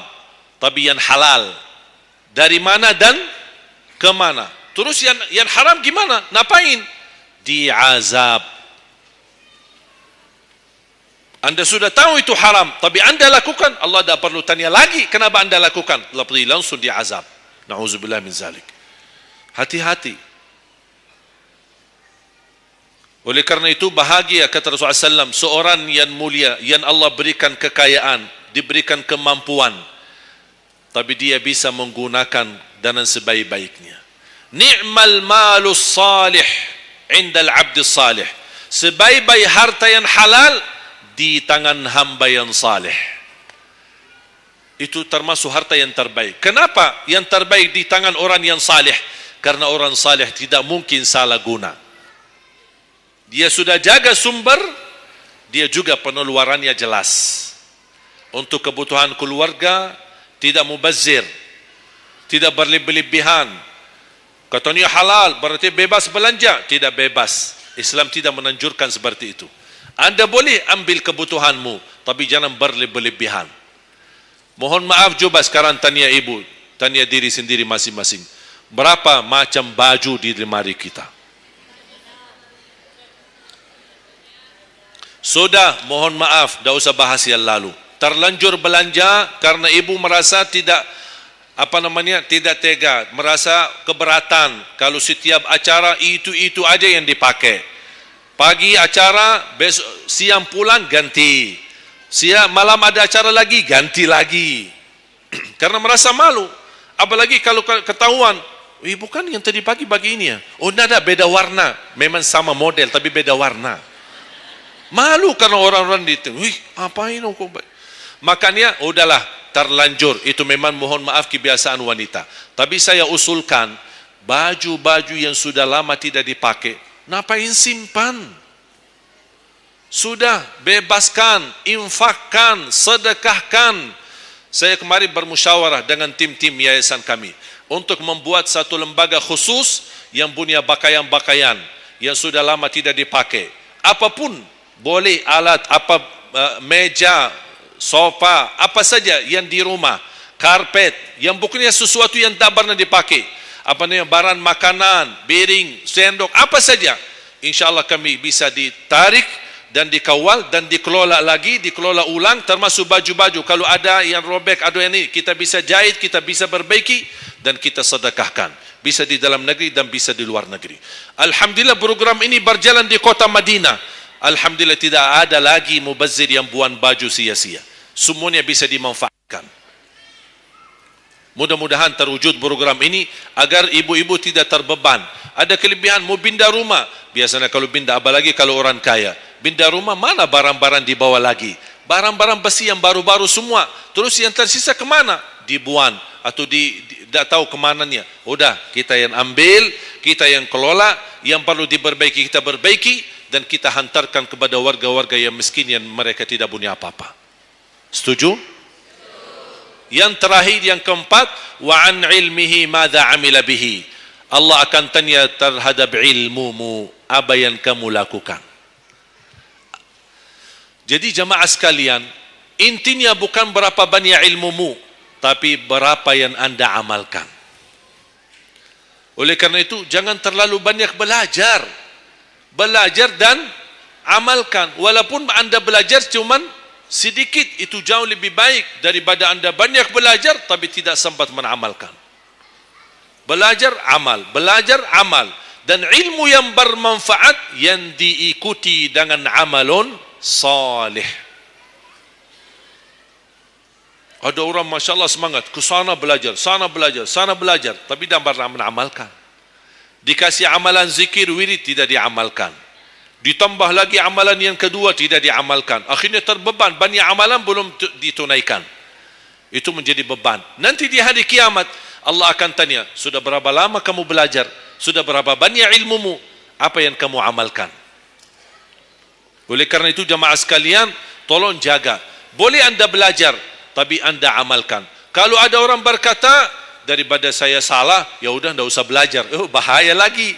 tapi yang halal. Dari mana dan ke mana? Terus yang haram gimana? Ngapain? Diazab. Anda sudah tahu itu haram, tapi Anda lakukan, Allah tak perlu tanya lagi kenapa Anda lakukan. Allah pergi langsung diazab. Na'udzubillah min zalik. Hati-hati. Oleh karena itu bahagia kata Rasulullah SAW, seorang yang mulia, yang Allah berikan kekayaan, diberikan kemampuan, tapi dia bisa menggunakan dengan sebaik-baiknya. Ni'mal malus salih indal abdis salih. Sebaik-baik harta yang halal di tangan hamba yang salih. Itu termasuk harta yang terbaik. Kenapa yang terbaik di tangan orang yang salih? Karena orang salih tidak mungkin salah guna. Dia sudah jaga sumber, dia juga pengeluarannya jelas. Untuk kebutuhan keluarga, tidak mubazir, tidak berlebih-lebihan. Katanya halal, berarti bebas belanja. Tidak bebas. Islam tidak menanjurkan seperti itu. Anda boleh ambil kebutuhanmu, tapi jangan berlebih-lebihan. Mohon maaf, coba sekarang tanya ibu, tanya diri sendiri masing-masing. Berapa macam baju di lemari kita? Sudah, mohon maaf, tak usah bahas yang lalu. Terlanjur belanja karena ibu merasa tidak tidak tega, merasa keberatan kalau setiap acara itu aja yang dipakai. Pagi acara, besok siang pulang ganti. Siang malam ada acara lagi, ganti lagi. Karena merasa malu. Apalagi kalau ketahuan, bukan yang tadi pagi ini ya. Oh, tidak, beda warna. Memang sama model tapi beda warna. Malu karena orang-orang itu. Apain kau? Makanya udahlah, terlanjur. Itu memang mohon maaf kebiasaan wanita. Tapi saya usulkan baju-baju yang sudah lama tidak dipakai, ngapain simpan? Sudah, bebaskan, infakkan, sedekahkan. Saya kemarin bermusyawarah dengan tim-tim yayasan kami untuk membuat satu lembaga khusus yang punya pakaian-pakaian yang sudah lama tidak dipakai. Apapun boleh, alat meja, sofa, apa saja yang di rumah, karpet, yang bukannya sesuatu yang tak pernah dipakai, barang makanan, piring, sendok, apa saja, insyaallah kami bisa ditarik dan dikawal dan dikelola lagi, dikelola ulang, termasuk baju-baju. Kalau ada yang robek, ada yang ini, kita bisa jahit, kita bisa perbaiki dan kita sedekahkan. Bisa di dalam negeri dan bisa di luar negeri. Alhamdulillah program ini berjalan di kota Madinah. Alhamdulillah tidak ada lagi mubazir yang buang baju sia-sia. Semuanya bisa dimanfaatkan. Mudah-mudahan terwujud program ini agar ibu-ibu tidak terbeban. Ada kelebihan mau pindah rumah. Biasanya kalau pindah, apalagi kalau orang kaya, pindah rumah mana barang-barang dibawa lagi? Barang-barang besi yang baru-baru semua. Terus yang tersisa kemana? Dibuang atau tidak tahu kemananya. Udah, kita yang ambil, kita yang kelola, yang perlu diperbaiki kita perbaiki, dan kita hantarkan kepada warga-warga yang miskin yang mereka tidak punya apa-apa. Setuju? Yang terakhir, yang keempat, wa an ilmihi madza amila bihi. Allah akan tanya terhadap ilmumu, apa yang kamu lakukan. Jadi jemaah sekalian, intinya bukan berapa banyak ilmumu, tapi berapa yang Anda amalkan. Oleh karena itu, jangan terlalu banyak belajar. Belajar dan amalkan. Walaupun Anda belajar cuman sedikit, itu jauh lebih baik daripada Anda banyak belajar tapi tidak sempat mengamalkan. Belajar, amal. Belajar, amal. Dan ilmu yang bermanfaat yang diikuti dengan amalun salih. Ada orang Masya Allah semangat, ke sana belajar, sana belajar, sana belajar, tapi tidak pernah mengamalkan. Dikasih amalan zikir, wirid, tidak diamalkan. Ditambah lagi amalan yang kedua, tidak diamalkan. Akhirnya terbeban, banyak amalan belum ditunaikan. Itu menjadi beban. Nanti di hari kiamat, Allah akan tanya, sudah berapa lama kamu belajar? Sudah berapa banyak ilmumu? Apa yang kamu amalkan? Oleh karena itu jamaah sekalian, tolong jaga. Boleh anda belajar, tapi anda amalkan. Kalau ada orang berkata, daripada saya salah, ya udah tidak usah belajar. Oh, bahaya lagi.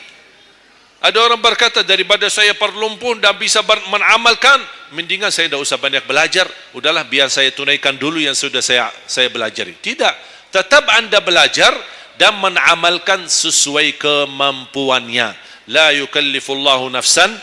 Ada orang berkata, daripada saya perlumpun dan bisa mengamalkan, mendingan saya tidak usah banyak belajar. Udahlah, biar saya tunaikan dulu yang sudah saya belajari. Tidak. Tetap anda belajar dan mengamalkan sesuai kemampuannya. La yukallifullahu nafsan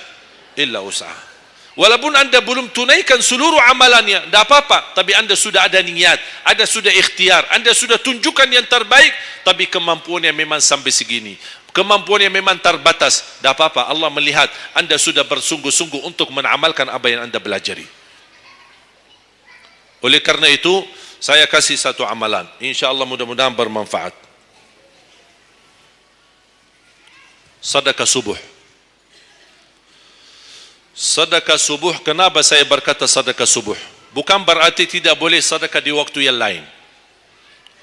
illa usaha. Walaupun anda belum tunaikan seluruh amalannya, tidak apa-apa. Tapi anda sudah ada niat, anda sudah ikhtiar, anda sudah tunjukkan yang terbaik. Tapi kemampuannya memang sampai segini, kemampuannya memang terbatas. Tidak apa-apa, Allah melihat anda sudah bersungguh-sungguh untuk mengamalkan apa yang anda belajari. Oleh karena itu, saya kasih satu amalan. InsyaAllah mudah-mudahan bermanfaat. Sedekah subuh. Sedekah subuh, kenapa saya berkata sedekah subuh? Bukan berarti tidak boleh sedekah di waktu yang lain.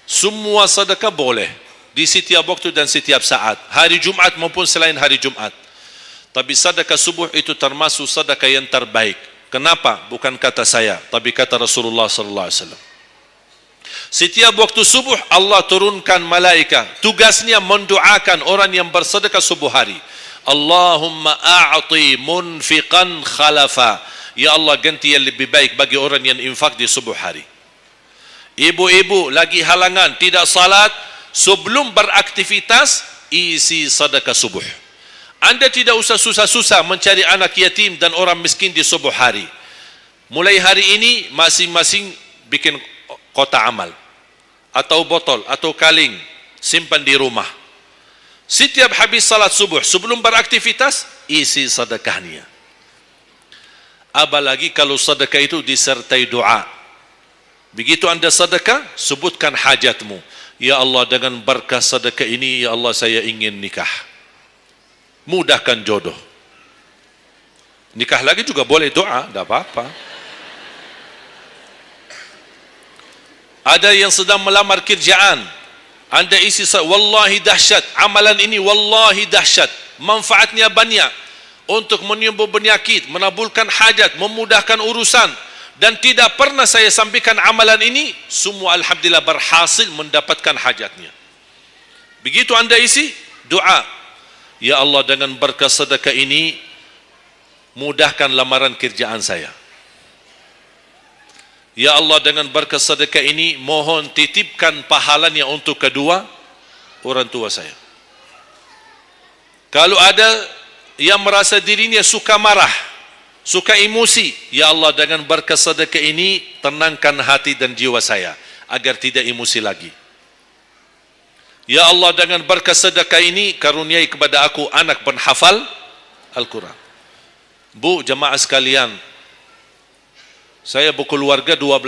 Semua sedekah boleh di setiap waktu dan setiap saat, hari Jumat maupun selain hari Jumat. Tapi sedekah subuh itu termasuk sedekah yang terbaik. Kenapa? Bukan kata saya, tapi kata Rasulullah sallallahu alaihi wasallam. Setiap waktu subuh Allah turunkan malaikat, tugasnya mendoakan orang yang bersedekah subuh hari. Allahumma a'ti munfiqan khalafa. Ya Allah, ganti yang lebih baik bagi orang yang infak di subuh hari. Ibu-ibu lagi halangan tidak salat, sebelum beraktivitas isi sedekah subuh. Anda tidak usah susah-susah mencari anak yatim dan orang miskin di subuh hari. Mulai hari ini masing-masing bikin kotak amal atau botol atau kaleng, simpan di rumah. Setiap habis salat subuh sebelum beraktivitas isi sedekahnya. Apalagi kalau sedekah itu disertai doa. Begitu anda sedekah, sebutkan hajatmu. Ya Allah, dengan berkah sedekah ini, ya Allah, saya ingin nikah. Mudahkan jodoh. Nikah lagi juga boleh doa, tidak apa-apa. Ada yang sedang melamar kerjaan, anda isi, wallahi dahsyat, amalan ini wallahi dahsyat, manfaatnya banyak untuk menyembuh penyakit, menabulkan hajat, memudahkan urusan. Dan tidak pernah saya sampaikan amalan ini, semua alhamdulillah berhasil mendapatkan hajatnya. Begitu anda isi, doa, ya Allah, dengan berkah sedekah ini mudahkan lamaran kerjaan saya. Ya Allah, dengan berkah sedekah ini mohon titipkan pahalanya untuk kedua orang tua saya. Kalau ada yang merasa dirinya suka marah, suka emosi, ya Allah, dengan berkah sedekah ini tenangkan hati dan jiwa saya agar tidak emosi lagi. Ya Allah, dengan berkah sedekah ini karuniai kepada aku anak penghafal Al-Quran. Bu, jemaah sekalian, saya berkeluarga 12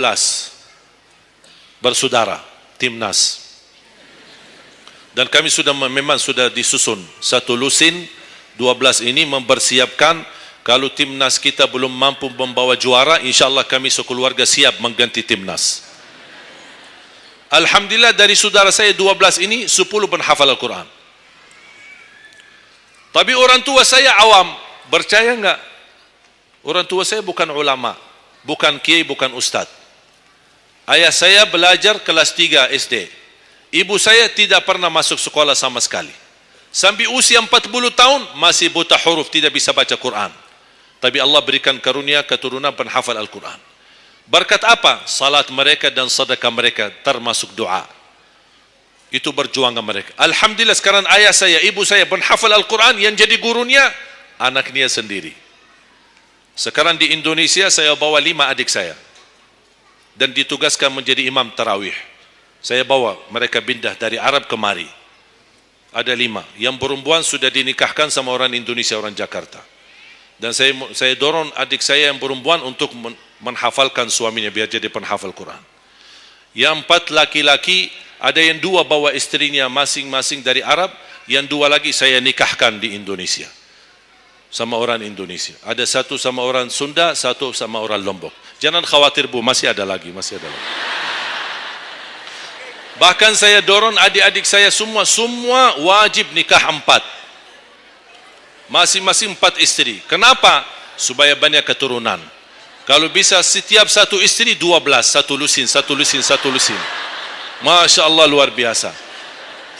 bersaudara, timnas. Dan kami memang sudah disusun satu lusin. 12 ini mempersiapkan kalau timnas kita belum mampu membawa juara, insyaAllah kami sekeluarga siap mengganti timnas. Alhamdulillah, dari saudara saya 12 ini 10 penghafal Al-Quran. Tapi orang tua saya awam. Percaya enggak? Orang tua saya bukan ulama, bukan kiai, bukan ustaz. Ayah saya belajar kelas 3 SD. Ibu saya tidak pernah masuk sekolah sama sekali. Sampai usia 40 tahun masih buta huruf, tidak bisa baca Quran. Tapi Allah berikan karunia keturunan penghafal Al-Quran. Berkat apa? Salat mereka dan sedekah mereka, termasuk doa. Itu berjuangan mereka. Alhamdulillah, sekarang ayah saya, ibu saya penghafal Al-Quran, yang jadi gurunya anaknya sendiri. Sekarang di Indonesia saya bawa 5 adik saya dan ditugaskan menjadi imam tarawih. Saya bawa mereka pindah dari Arab kemari. Ada 5. Yang perempuan sudah dinikahkan sama orang Indonesia, orang Jakarta. Dan saya dorong adik saya yang perempuan untuk menghafalkan suaminya biar jadi penghafal Quran. Yang 4 laki-laki, ada yang 2 bawa istrinya masing-masing dari Arab, yang 2 lagi saya nikahkan di Indonesia sama orang Indonesia. Ada 1 sama orang Sunda, 1 sama orang Lombok. Jangan khawatir Bu, masih ada lagi. Bahkan saya dorong adik-adik saya semua wajib nikah 4. Masing-masing 4 istri. Kenapa? Supaya banyak keturunan. Kalau bisa setiap 1 istri 12, 1 lusin. Masya Allah, luar biasa.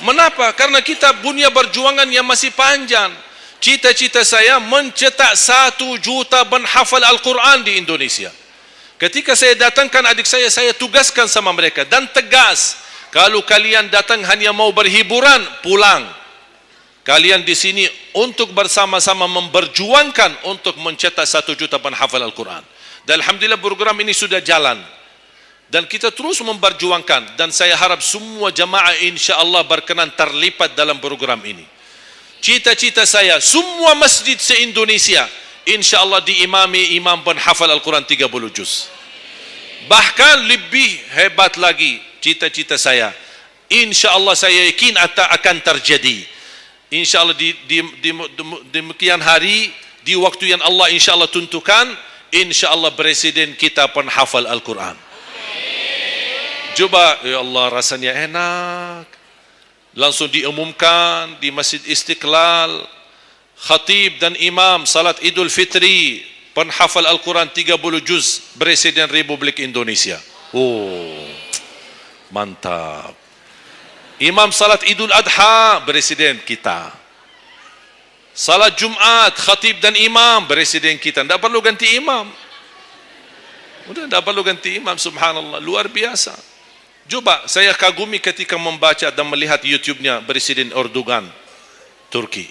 Mengapa? Karena kita punya perjuangan yang masih panjang. Cita-cita saya mencetak 1 juta penghafal Al-Quran di Indonesia. Ketika saya datangkan adik saya tugaskan sama mereka dan tegas, kalau kalian datang hanya mau berhiburan, pulang. Kalian di sini untuk bersama-sama memperjuangkan untuk mencetak 1 juta penghafal Al-Quran. Dan alhamdulillah program ini sudah jalan. Dan kita terus memperjuangkan, dan saya harap semua jamaah insya-Allah berkenan terlibat dalam program ini. Cita-cita saya semua masjid se-Indonesia insya-Allah diimami imam penghafal Al-Quran 30 juz. Bahkan lebih hebat lagi cita-cita saya, insya-Allah saya yakin akan terjadi. Insya-Allah di demikian hari, di waktu yang Allah insya-Allah tentukan, insya-Allah presiden kita penghafal Al-Quran. Coba, ya Allah, rasanya enak. Langsung diumumkan di Masjid Istiqlal, khatib dan imam salat Idul Fitri, penghafal Al-Quran 30 juz, Presiden Republik Indonesia. Oh, mantap. Imam salat Idul Adha, Presiden kita. Salat Jumat, khatib dan imam, Presiden kita. Tidak perlu ganti imam. Udah, tidak perlu ganti imam, subhanallah, luar biasa. Coba saya kagumi ketika membaca dan melihat YouTube-nya Presiden Erdogan Turki.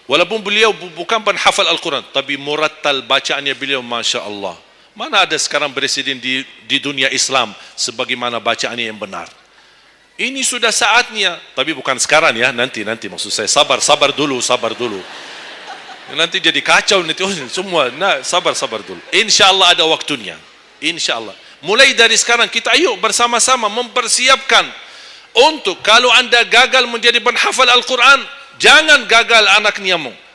Walaupun beliau bukan penghafal Al-Quran, tapi murattal bacaannya beliau, Masya Allah. Mana ada sekarang presiden di dunia Islam sebagaimana bacaannya yang benar. Ini sudah saatnya, tapi bukan sekarang ya, nanti maksud saya sabar dulu. Nanti jadi kacau nanti semua. Nah, sabar dulu. Insya Allah ada waktunya. Insya Allah. Mulai dari sekarang kita ayo bersama-sama mempersiapkan untuk kalau anda gagal menjadi penghafal Al-Quran, jangan gagal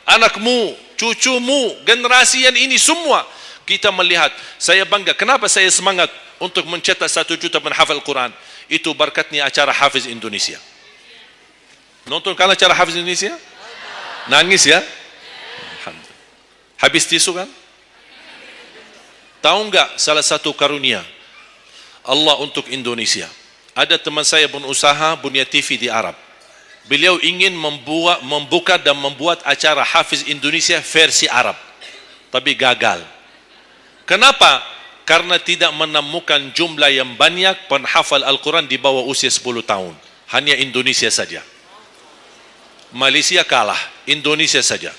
anakmu, cucumu, generasi yang ini semua. Kita melihat, saya bangga. Kenapa saya semangat untuk mencetak 1 juta penghafal Al-Quran? Itu berkatnya acara Hafiz Indonesia. Nonton kan acara Hafiz Indonesia? Nangis ya? Habis tisu kan? Tahu enggak salah satu karunia Allah untuk Indonesia? Ada teman saya berusaha punya TV di Arab. Beliau ingin membuka dan membuat acara Hafiz Indonesia versi Arab, tapi gagal. Kenapa? Karena tidak menemukan jumlah yang banyak penghafal Al-Quran di bawah usia 10 tahun. Hanya Indonesia saja. Malaysia kalah, Indonesia saja.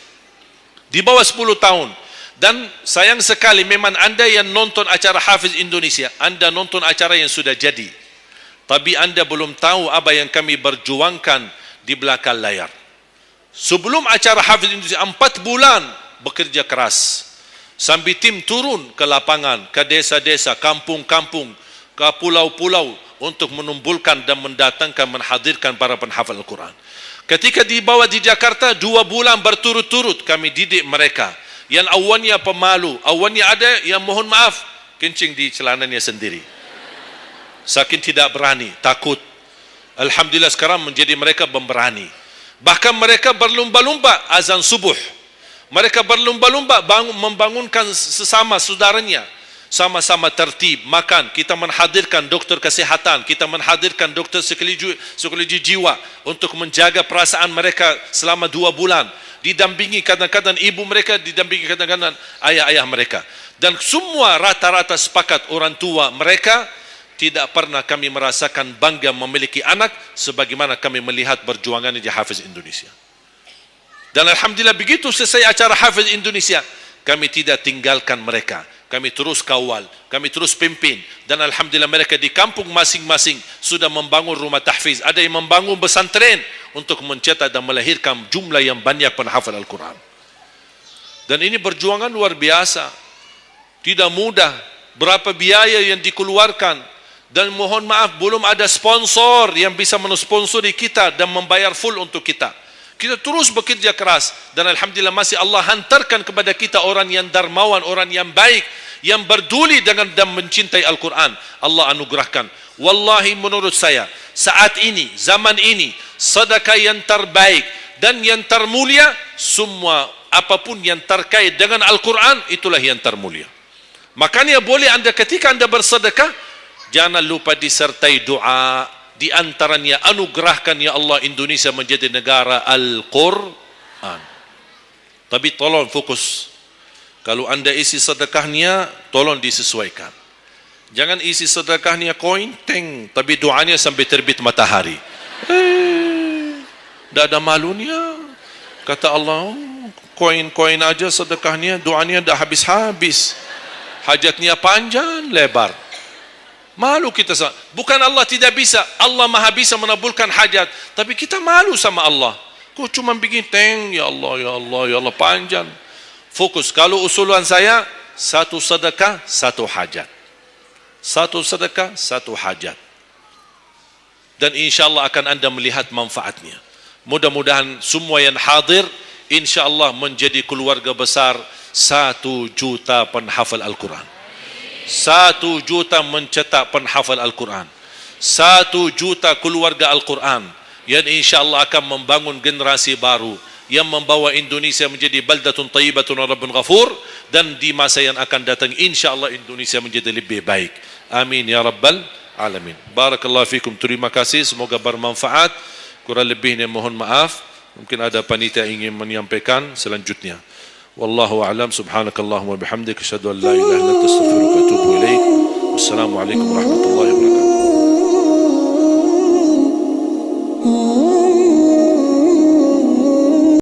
Di bawah 10 tahun. Dan sayang sekali memang anda yang nonton acara Hafiz Indonesia, anda nonton acara yang sudah jadi, tapi anda belum tahu apa yang kami berjuangkan di belakang layar. Sebelum acara Hafiz Indonesia 4 bulan bekerja keras, sambil tim turun ke lapangan, ke desa-desa, kampung-kampung, ke pulau-pulau untuk menumpulkan dan mendatangkan, menghadirkan para penghafal Al-Quran. Ketika dibawa di Jakarta 2 bulan berturut-turut kami didik mereka. Yang awalnya pemalu, awalnya ada yang mohon maaf kencing di celananya sendiri, saking tidak berani, takut. Alhamdulillah sekarang menjadi mereka pemberani. Bahkan mereka berlumba-lumba azan subuh. Mereka berlumba-lumba membangunkan sesama saudaranya. Sama-sama tertib, makan. Kita menghadirkan dokter kesehatan, kita menghadirkan dokter psikologi jiwa untuk menjaga perasaan mereka selama 2 bulan. Didampingi kadang-kadang ibu mereka, didampingi kadang-kadang ayah-ayah mereka. Dan semua rata-rata sepakat orang tua mereka, tidak pernah kami merasakan bangga memiliki anak sebagaimana kami melihat perjuangan di Hafiz Indonesia. Dan alhamdulillah begitu selesai acara Hafiz Indonesia, kami tidak tinggalkan mereka. Kami terus kawal, kami terus pimpin. Dan alhamdulillah mereka di kampung masing-masing sudah membangun rumah tahfiz. Ada yang membangun pesantren untuk mencetak dan melahirkan jumlah yang banyak penghafal Al-Quran. Dan ini perjuangan luar biasa. Tidak mudah. Berapa biaya yang dikeluarkan Dan mohon maaf, belum ada sponsor yang bisa mensponsori kita dan membayar full untuk kita. Kita terus bekerja keras dan alhamdulillah masih Allah hantarkan kepada kita orang yang dermawan, orang yang baik, yang berduli dengan dan mencintai Al-Quran. Allah anugerahkan. Wallahi menurut saya, saat ini, zaman ini, sedekah yang terbaik dan yang termulia, semua apapun yang terkait dengan Al-Quran, itulah yang termulia. Makanya boleh anda ketika anda bersedekah, jangan lupa disertai doa. Di antaranya anugerahkan ya Allah Indonesia menjadi negara Al-Quran. Tapi tolong fokus. Kalau anda isi sedekahnya, tolong disesuaikan. Jangan isi sedekahnya koin, teng, tapi doanya sampai terbit matahari. Dah ada malunya. Kata Allah, koin-koin aja sedekahnya, doanya dah habis-habis. Hajatnya panjang, lebar. Malu kita sama. Bukan Allah tidak bisa. Allah maha bisa menabulkan hajat. Tapi kita malu sama Allah. Kok cuma bikin teng, ya Allah, ya Allah, ya Allah, panjang. Fokus. Kalau usulan saya, satu sedekah, satu hajat. Satu sedekah, satu hajat. Dan insyaAllah akan anda melihat manfaatnya. Mudah-mudahan semua yang hadir, insyaAllah menjadi keluarga besar 1 juta penghafal Al-Quran. 1 juta mencetak penghafal Al-Quran. 1 juta keluarga Al-Quran yang insyaAllah akan membangun generasi baru yang membawa Indonesia menjadi baldatun tayyibatun wa rabbun ghafur, dan di masa yang akan datang insyaAllah Indonesia menjadi lebih baik. Amin ya rabbal alamin. Barakallahu fikum. Terima kasih, semoga bermanfaat. Kurang lebihnya mohon maaf. Mungkin ada panitia ingin menyampaikan selanjutnya. Wallahu a'lam. Subhanakallahumma bihamdika asyhadu an la ilaha illa anta astaghfiruka wa atubu ilaik. Wassalamu alaikum warahmatullahi wabarakatuh.